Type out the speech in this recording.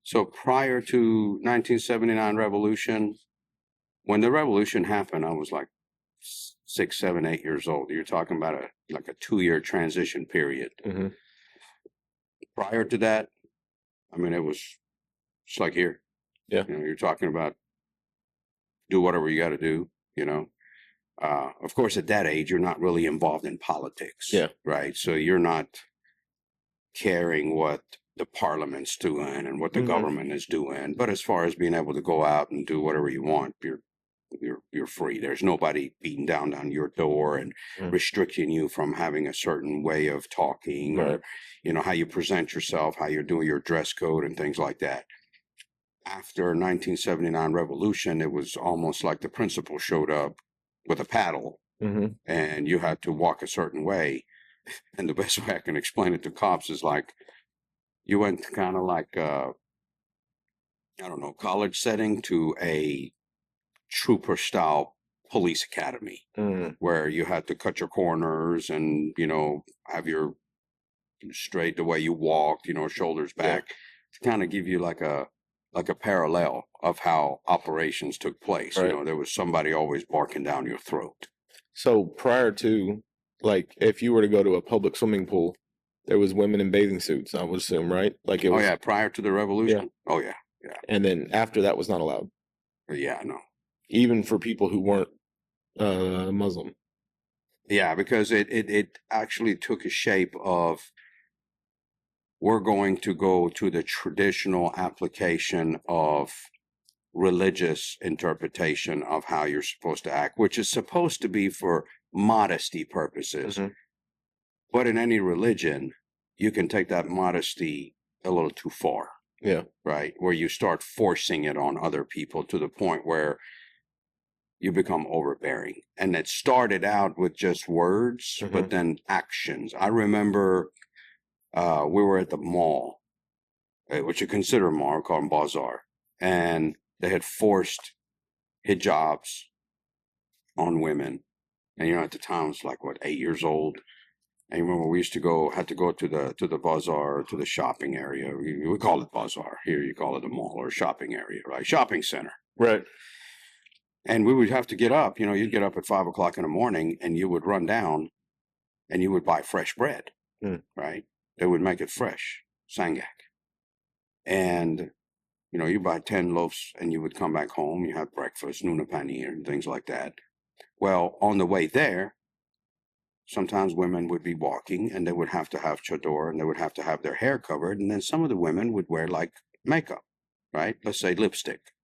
So prior to 1979 revolution, when the revolution happened, I was like 6, 7, 8 years old. You're talking about a 2-year transition period. Mm-hmm. Prior to that, I mean, it was just like here. Yeah. You're talking about do whatever you got to do, Of course, at that age, you're not really involved in politics. Yeah. Right. So you're not caring what the parliament's doing and what the government is doing. But as far as being able to go out and do whatever you want, you're free. There's nobody beating down your door and restricting you from having a certain way of talking or, how you present yourself, how you're doing your dress code and things like that. After 1979 revolution, it was almost like the principal showed up with a paddle and you had to walk a certain way. And the best way I can explain it to cops is like, you went kind of like, college setting to a trooper style police academy where you had to cut your corners and, have your straight the way you walked, shoulders back to kind of give you like a parallel of how operations took place. Right. There was somebody always barking down your throat. So prior to, like, if you were to go to a public swimming pool, there was women in bathing suits, I would assume, right? Like it was. Oh yeah, prior to the revolution. Yeah. Oh yeah. And then after that was not allowed. Yeah, no. Even for people who weren't Muslim. Yeah, because it actually took a shape of, we're going to go to the traditional application of religious interpretation of how you're supposed to act, which is supposed to be for modesty purposes. But in any religion, you can take that modesty a little too far. Yeah. Right? Where you start forcing it on other people to the point where you become overbearing. And it started out with just words, but then actions. I remember we were at the mall, which you consider a mall, called a bazaar, and they had forced hijabs on women. And at the time I was like, 8 years old. And you remember we had to go to the bazaar, to the shopping area. We call it bazaar. Here you call it a mall or a shopping area, right? Shopping center. Right. And we would have to get up, you'd get up at 5 o'clock in the morning and you would run down and you would buy fresh bread, right? They would make it fresh, sangak. And, you buy 10 loaves and you would come back home, you have breakfast, nuna paneer and things like that. Well, on the way there, sometimes women would be walking and they would have to have chador and they would have to have their hair covered. And then some of the women would wear like makeup, right? Let's say lipstick.